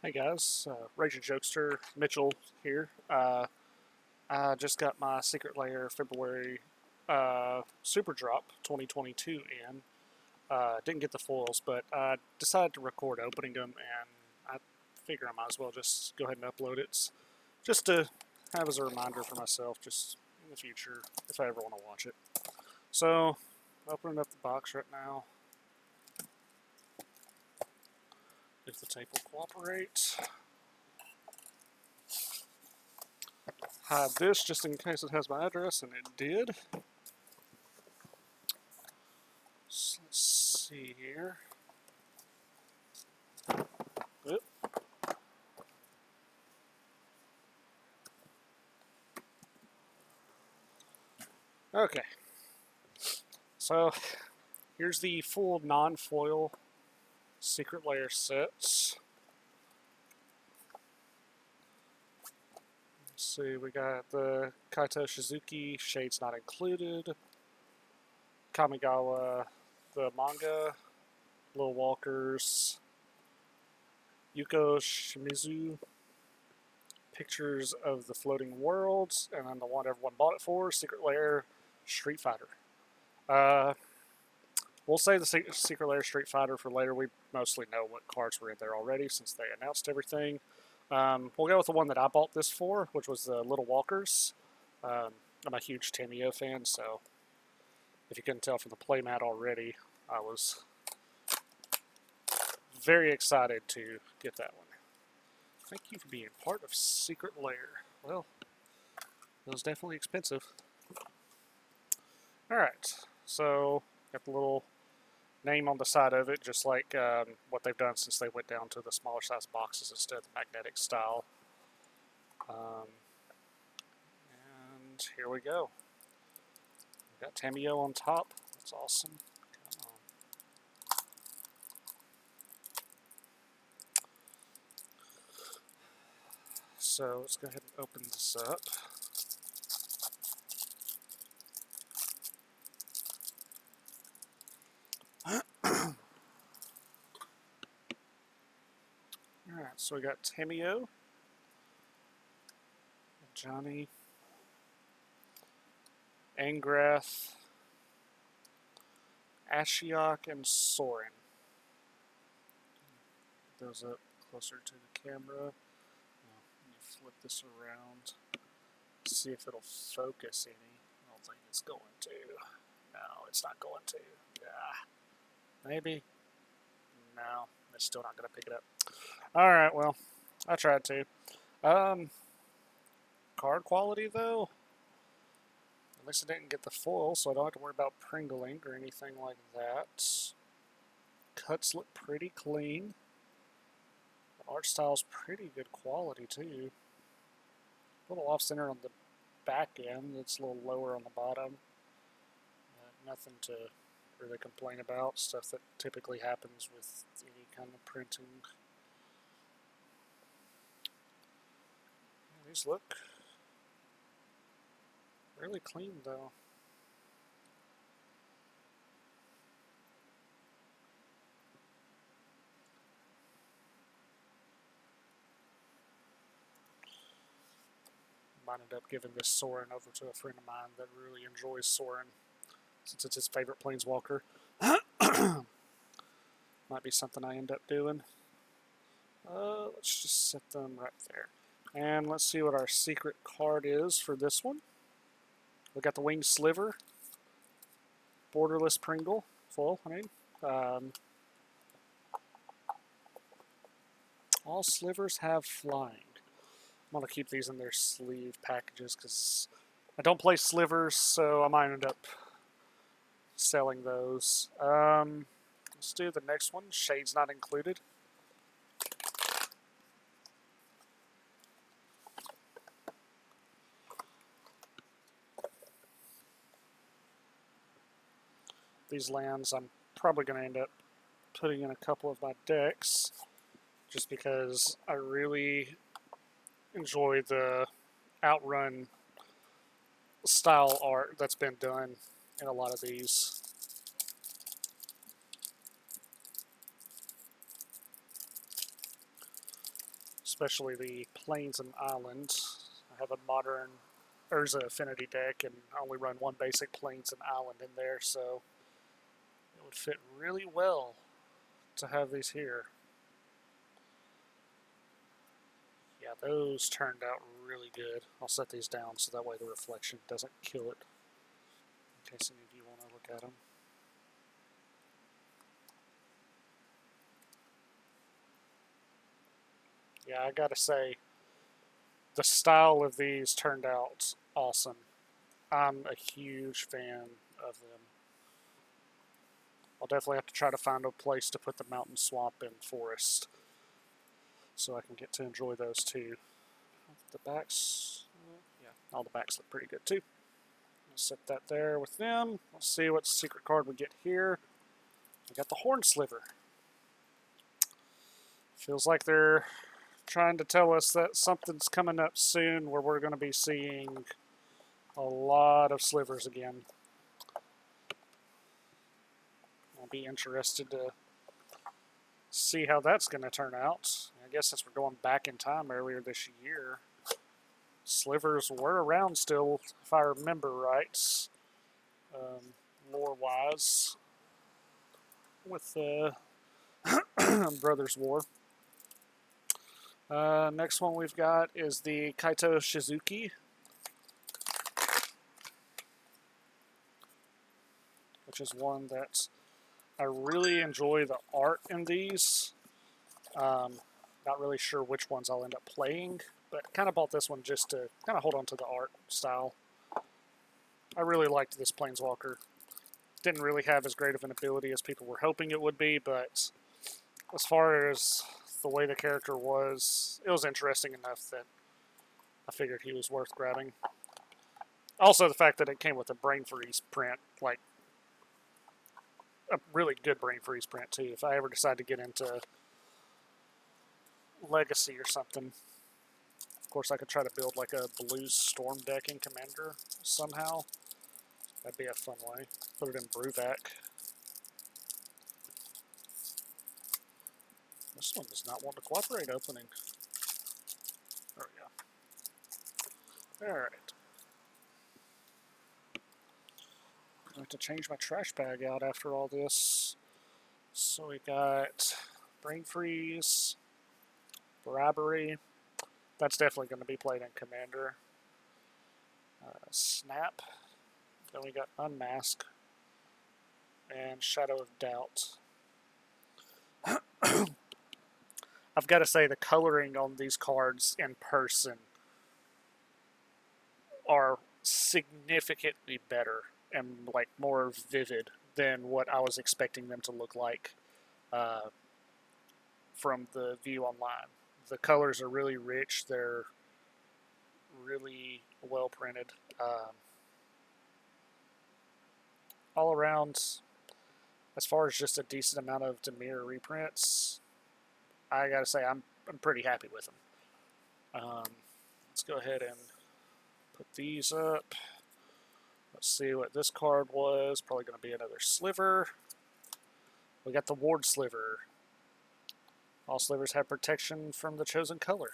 Hey guys, Raging Jokester Mitchell here. I just got my Secret Lair February Superdrop 2022 in. Didn't get the foils, but I decided to record opening them, and I figure I might as well just go ahead and upload it, just to have as a reminder for myself, just in the future, if I ever want to watch it. So, opening up the box right now. If the tape will cooperate. Hide this just in case it has my address, and it did. So let's see here. Oop. Okay, so here's the full non-foil Secret Lair sets. Let's see, we got the Kaito Shizuki, Shades Not Included, Kamigawa, the manga, Little Walkers, Yuko Shimizu, Pictures of the Floating Worlds, and then the one everyone bought it for, Secret Lair Street Fighter. We'll save the Secret Lair Street Fighter for later. We mostly know what cards were in there already since they announced everything. We'll go with the one that I bought this for, which was the Little Walkers. I'm a huge Tamiyo fan, so if you couldn't tell from the playmat already, I was very excited to get that one. Thank you for being part of Secret Lair. Well, it was definitely expensive. Alright, so got the little name on the side of it, just like what they've done since they went down to the smaller size boxes instead of the magnetic style. And here we go. We've got Tamiyo on top. That's awesome. Come on. So let's go ahead and open this up. Alright, so we got Tamiyo, Johnny, Angrath, Ashiok, and Soren. Get those up closer to the camera. Let me flip this around, see if it'll focus any. I don't think it's going to. No, it's not going to. Yeah. Maybe. No, it's still not going to pick it up. Alright, well, I tried to. Card quality, though, at least I didn't get the foil, so I don't have to worry about pringling or anything like that. Cuts look pretty clean. The art style's pretty good quality, too. A little off-center on the back end. It's a little lower on the bottom. Nothing to really complain about. Stuff that typically happens with any kind of printing. Yeah, these look really clean, though. Might end up giving this Soren over to a friend of mine that really enjoys Soren, since it's his favorite planeswalker. Might be something I end up doing. Let's just set them right there. And let's see what our secret card is for this one. We got the winged Sliver, borderless Pringle, full, I mean. All slivers have flying. I'm going to keep these in their sleeve packages because I don't play slivers, so I might end up selling those. Let's do the next one. Shades Not Included. These lands I'm probably going to end up putting in a couple of my decks just because I really enjoy the Outrun style art that's been done in a lot of these. especially the Plains and Islands. I have a modern Urza Affinity deck and I only run one basic Plains and Island in there, so it would fit really well to have these here. Yeah, those turned out really good. I'll set these down so that way the reflection doesn't kill it, in case any of you want to look at them. Yeah, I gotta say, the style of these turned out awesome. I'm a huge fan of them. I'll definitely have to try to find a place to put the mountain swamp and forest so I can get to enjoy those too. The backs, yeah, all the backs look pretty good too. I'll set that there with them. Let's see what secret card we get here. We got the Horn Sliver. Feels like they're trying to tell us that something's coming up soon where we're going to be seeing a lot of slivers again. I'll be interested to see how that's going to turn out. I guess since we're going back in time earlier this year, slivers were around still, if I remember right, lore-wise, with the Brothers' War. Next one we've got is the Kaito Shizuki, which is one that I really enjoy the art in these. Not really sure which ones I'll end up playing, but kind of bought this one just to kind of hold on to the art style. I really liked this Planeswalker. Didn't really have as great of an ability as people were hoping it would be, but as far as the way the character was, it was interesting enough that I figured he was worth grabbing. Also, the fact that it came with a Brain Freeze print, like a really good Brain Freeze print too. If I ever decide to get into Legacy or something, of course I could try to build like a Blues Storm deck in Commander somehow. That'd be a fun way. Put it in Bruvac. This one does not want to cooperate opening. There we go. Alright. I have to change my trash bag out after all this. So we got Brain Freeze, Bribery. That's definitely going to be played in Commander. Snap. Then we got Unmask and Shadow of Doubt. I've got to say the coloring on these cards in person are significantly better and like more vivid than what I was expecting them to look like from the view online. The colors are really rich. They're really well printed. All around, as far as just a decent amount of Demir reprints, I gotta say I'm pretty happy with them. Let's go ahead and put these up. Let's see what this card was. Probably going to be another Sliver. We got the Ward Sliver. All slivers have protection from the chosen color.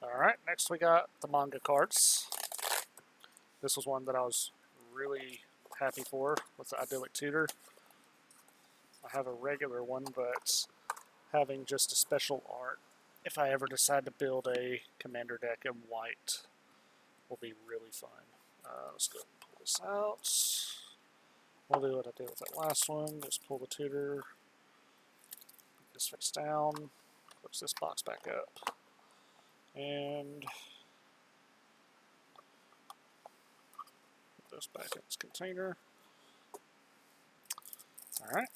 Alright, next we got the manga cards. This was one that I was really happy for with the Idyllic Tutor. I have a regular one, but having just a special art, if I ever decide to build a commander deck in white, will be really fun. Let's go and pull this out. We'll do what I did with that last one. Just pull the tutor, put this face down, close this box back up, and put this back in its container. Alright.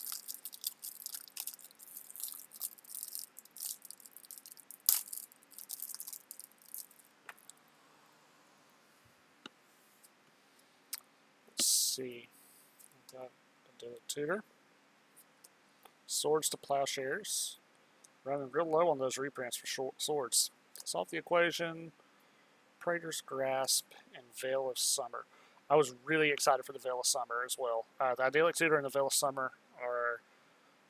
Let's see. We've got Idyllic Tutor. Swords to Plowshares. Running real low on those reprints for short swords. Solve the Equation, Praetor's Grasp, and Veil of Summer. I was really excited for the Veil of Summer as well. The Idyllic Tutor and the Veil of Summer are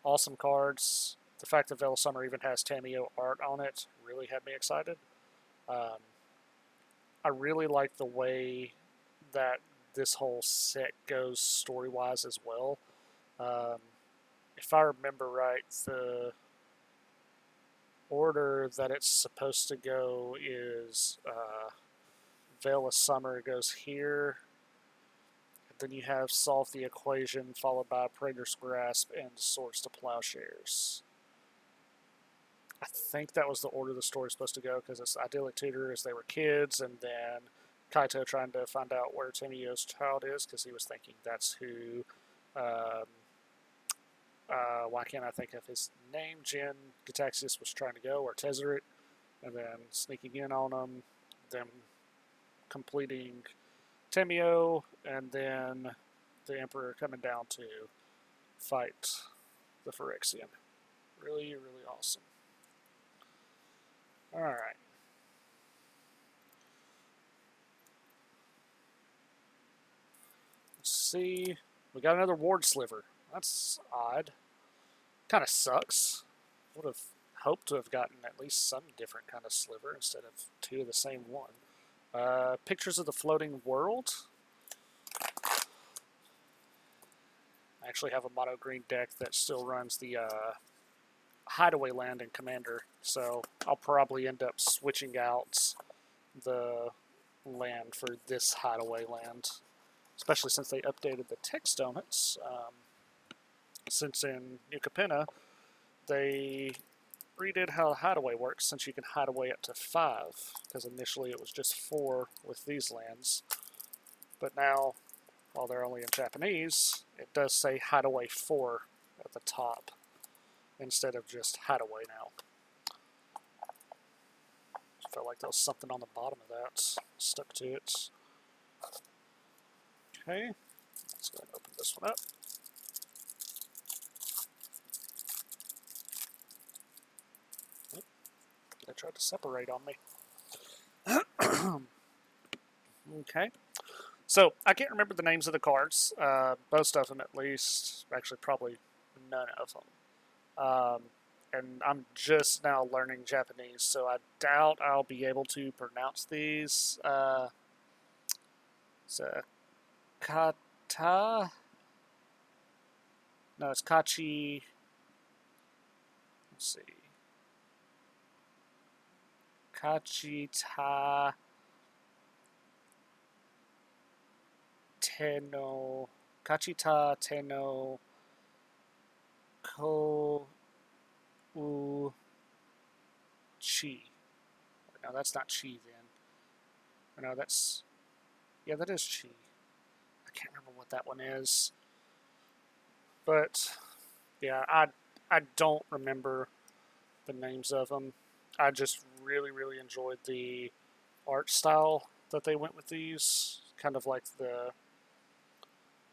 awesome cards. The fact that Veil of Summer even has Tamiyo art on it really had me excited. Um, I really like the way that this whole set goes story-wise as well. Um, if I remember right, the order that it's supposed to go is Veil of Summer goes here. Then you have Solve the Equation, followed by Praetor's Grasp and Swords to Plowshares. I think that was the order the story's supposed to go, because it's Idyllic Tutor as they were kids, and then Kaito trying to find out where Tamiyo's child is, because he was thinking that's who. Why can't I think of his name? Jin Gitaxias was trying to go, or Tezzeret, and then sneaking in on him, them completing Tamiyo, and then the Emperor coming down to fight the Phyrexian. Really, really awesome. Alright. Let's see. We got another Ward Sliver. That's odd. Kind of sucks. Would have hoped to have gotten at least some different kind of sliver instead of two of the same one. Pictures of the Floating World. I actually have a mono green deck that still runs the Hideaway Land and Commander, so I'll probably end up switching out the land for this Hideaway Land, especially since they updated the text on it. Since in New Capenna, they redid how Hideaway works, since you can Hideaway up to 5, because initially it was just 4 with these lands. But now, while they're only in Japanese, it does say Hideaway 4 at the top, instead of just Hideaway now. Felt like there was something on the bottom of that. Stuck to it. Okay, let's go ahead and open this one up. They tried to separate on me. Okay. So, I can't remember the names of the cards. Most of them, at least. Actually, probably none of them. And I'm just now learning Japanese, so I doubt I'll be able to pronounce these. It's Kata? No, it's Kachi. Let's see. Kachita Tenno. Kachita Tenno Ko U Chi. No, that's not Chi then. No, that's... Yeah, that is Chi. I can't remember what that one is. But, yeah, I don't remember the names of them. I just really, really enjoyed the art style that they went with these. Kind of like the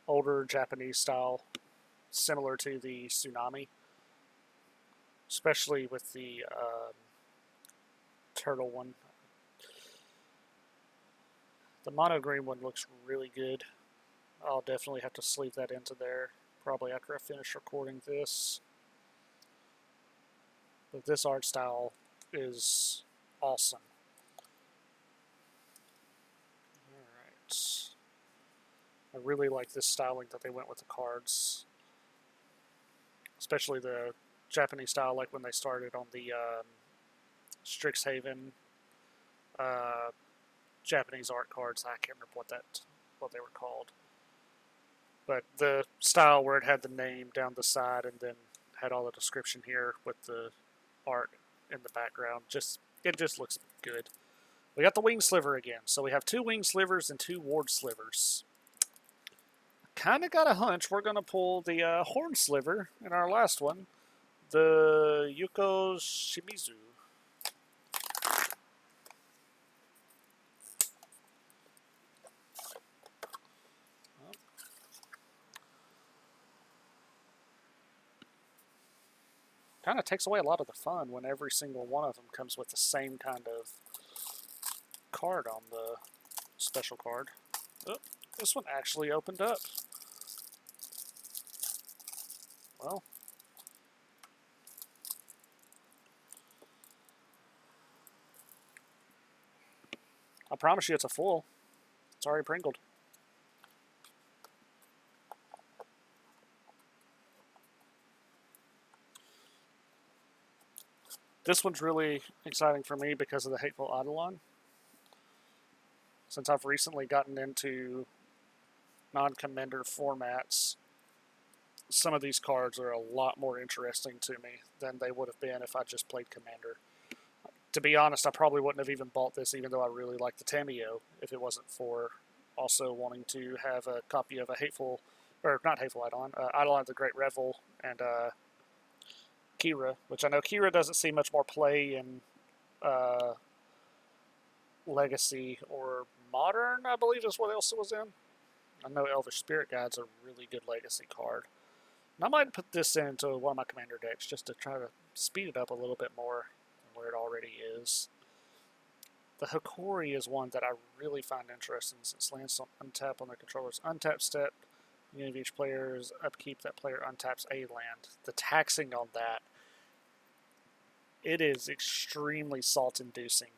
older Japanese style, similar to the Tsunami. Especially with the turtle one. The mono green one looks really good. I'll definitely have to sleeve that into there, probably after I finish recording this. But this art style is awesome. Alright. I really like this styling that they went with the cards. Especially the Japanese style, like when they started on the Strixhaven Japanese art cards. I can't remember what they were called. But the style where it had the name down the side and then had all the description here with the art in the background, it just looks good. We got the Wing Sliver again. So we have 2 Wing Slivers and 2 Ward Slivers. Kind of got a hunch we're going to pull the Horn Sliver in our last one, the Yuko Shimizu. Kind of takes away a lot of the fun when every single one of them comes with the same kind of card on the special card. Oh, this one actually opened up. Well, promise you it's a full. It's already pringled. This one's really exciting for me because of the Hateful Eidolon. Since I've recently gotten into non-Commander formats, some of these cards are a lot more interesting to me than they would have been if I just played Commander. To be honest, I probably wouldn't have even bought this, even though I really like the Tamiyo, if it wasn't for also wanting to have a copy of a Hateful, or not Hateful Eidolon, Eidolon the Great Revel, and Kira, which I know Kira doesn't see much more play in Legacy or Modern, I believe is what else it was in. I know Elvish Spirit Guide's a really good Legacy card. And I might put this into one of my Commander decks just to try to speed it up a little bit more than where it already is. The Hikori is one that I really find interesting since lands on untap on their controller's untap step. Any of each player's upkeep, that player untaps a land. The taxing on that, it is extremely salt-inducing.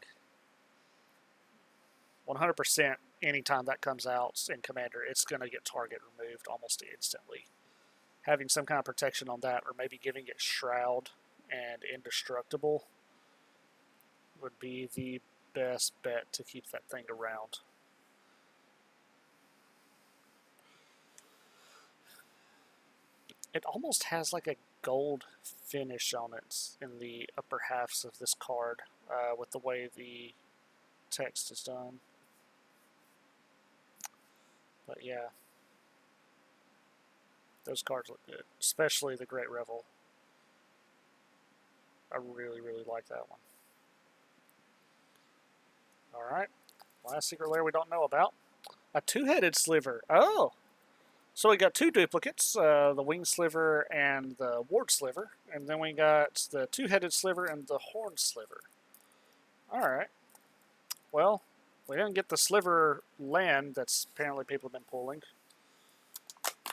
100% anytime that comes out in Commander, it's going to get target removed almost instantly. Having some kind of protection on that, or maybe giving it Shroud and Indestructible, would be the best bet to keep that thing around. It almost has like a gold finish on it in the upper halves of this card with the way the text is done. But yeah, those cards look good, especially the Great Revel. I really, really like that one. Alright, last Secret Lair we don't know about. A two-headed Sliver. Oh! So we got two duplicates, the Winged Sliver and the Ward Sliver. And then we got the two-headed Sliver and the Horned Sliver. Alright. Well, we didn't get the Sliver land that's apparently people have been pulling.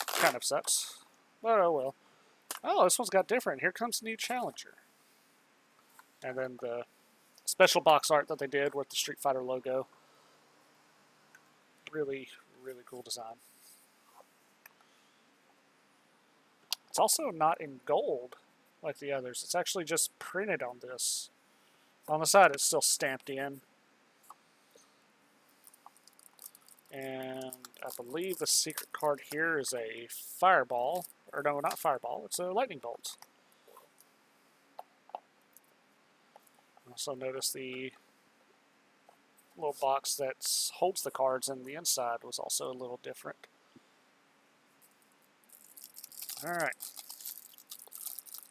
Kind of sucks. But oh well. Oh, this one's got different. Here comes the new Challenger. And then the special box art that they did with the Street Fighter logo. Really, really cool design. It's also not in gold like the others. It's actually just printed on this. On the side, it's still stamped in. And I believe the secret card here is a fireball. Or no, not fireball. It's a lightning bolt. Also notice the little box that holds the cards in the inside was also a little different. Alright.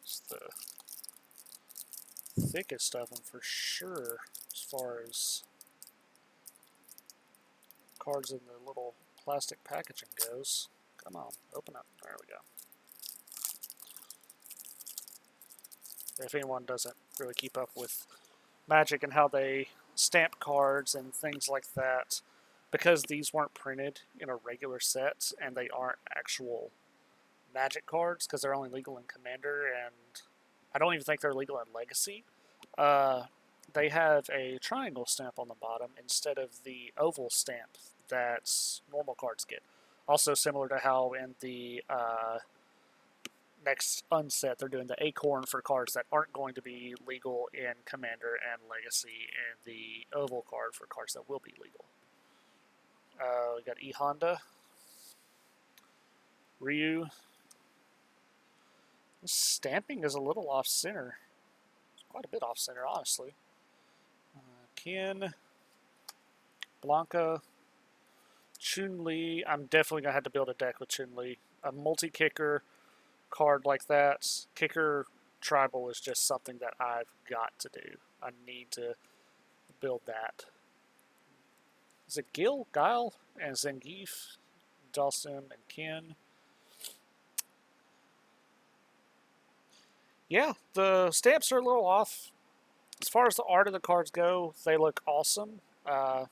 It's the thickest of them for sure as far as cards in the little plastic packaging goes. Come on, open up. There we go. If anyone doesn't really keep up with Magic and how they stamp cards and things like that, because these weren't printed in a regular set and they aren't actual Magic cards, because they're only legal in Commander, and I don't even think they're legal in Legacy, they have a triangle stamp on the bottom instead of the oval stamp that normal cards get. Also similar to how in the next unset they're doing the acorn for cards that aren't going to be legal in Commander and Legacy, and the oval card for cards that will be legal. We got E Honda, Ryu. This stamping is a little off center. It's quite a bit off center, honestly. Ken, Blanca, Chun-Li. I'm definitely going to have to build a deck with Chun-Li. A multi-kicker card like that. Kicker Tribal is just something that I've got to do. I need to build that. Is it Gil, Guile, and Zangief, Dalsim, and Ken? Yeah, the stamps are a little off. As far as the art of the cards go, they look awesome. I've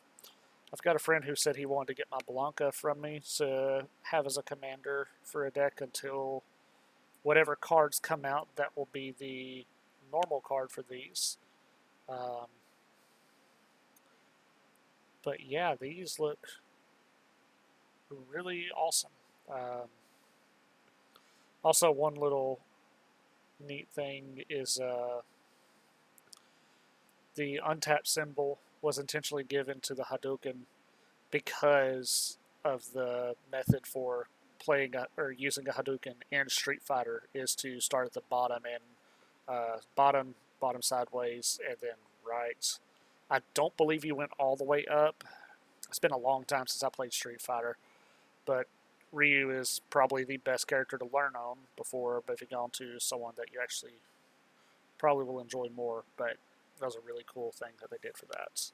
got a friend who said he wanted to get my Blanca from me to have as a commander for a deck until whatever cards come out that will be the normal card for these. But yeah, these look really awesome. Also, one little neat thing is the untapped symbol was intentionally given to the Hadouken because of the method for playing or using a Hadouken in Street Fighter is to start at the bottom and bottom sideways and then right. I don't believe you went all the way up. It's been a long time since I played Street Fighter, but Ryu is probably the best character to learn on before moving on to someone that you actually probably will enjoy more. But that was a really cool thing that they did for that.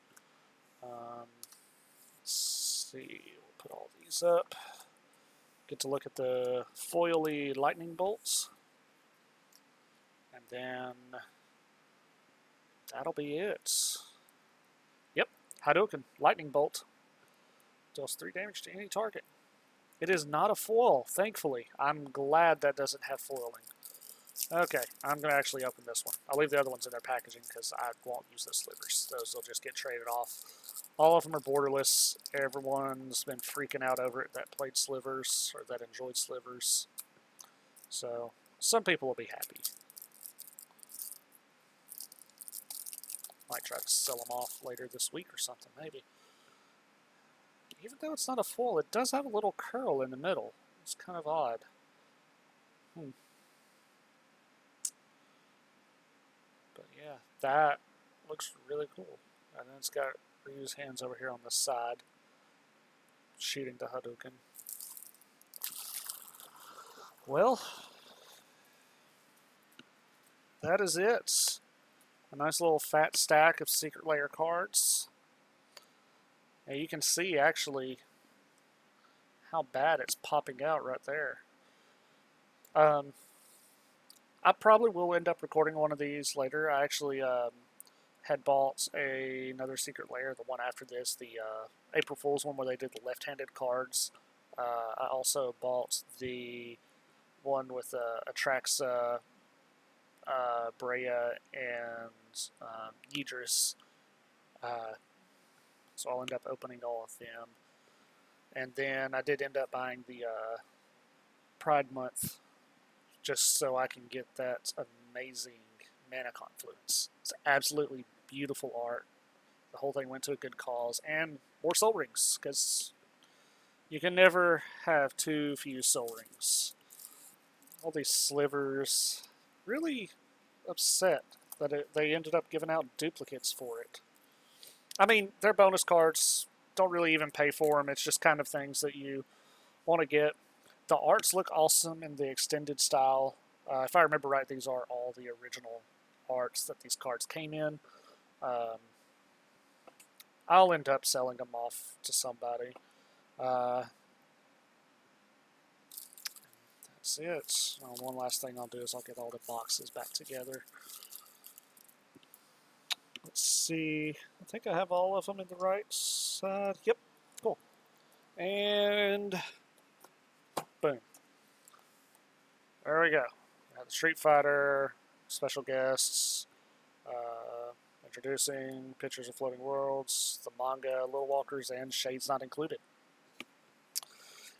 Let's see, we'll put all these up. Get to look at the foily lightning bolts. And then that'll be it. Yep, Hadouken, lightning bolt. Deals 3 damage to any target. It is not a foil, thankfully. I'm glad that doesn't have foiling. Okay, I'm going to actually open this one. I'll leave the other ones in their packaging because I won't use the slivers. Those will just get traded off. All of them are borderless. Everyone's been freaking out over it that played slivers or that enjoyed slivers. So, some people will be happy. Might try to sell them off later this week or something, maybe. Even though it's not a foil, it does have a little curl in the middle. It's kind of odd. But yeah, that looks really cool. And then it's got Ryu's hands over here on the side, shooting the Hadouken. Well, that is it. A nice little fat stack of Secret Lair cards. And you can see actually how bad it's popping out right there. I probably will end up recording one of these later. I actually had bought another Secret Lair, the one after this, the April Fool's one where they did the left-handed cards. I also bought the one with Atraxa, Brea, and Yidris. So I'll end up opening all of them. And then I did end up buying the Pride Month just so I can get that amazing Mana Confluence. It's absolutely beautiful art. The whole thing went to a good cause. And more soul rings, because you can never have too few soul rings. All these slivers, really upset that they ended up giving out duplicates for it. I mean, their bonus cards don't really even pay for them. It's just kind of things that you want to get. The arts look awesome in the extended style. If I remember right, these are all the original arts that these cards came in. I'll end up selling them off to somebody. That's it. One last thing I'll do is I'll get all the boxes back together. Let's see. I think I have all of them in the right side. Yep. Cool. And boom. There we go. We have the Street Fighter, special guests, introducing Pictures of Floating Worlds, the manga, Little Walkers, and Shades Not Included.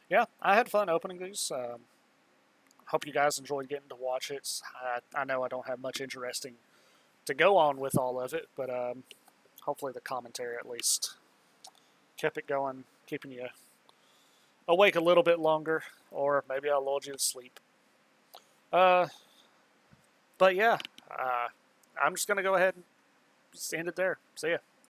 Yeah, I had fun opening these. Hope you guys enjoyed getting to watch it. I know I don't have much interesting to go on with all of it, but hopefully the commentary at least kept it going, keeping you awake a little bit longer, or maybe I lulled you to sleep. But yeah, I'm just going to go ahead and end it there. See ya.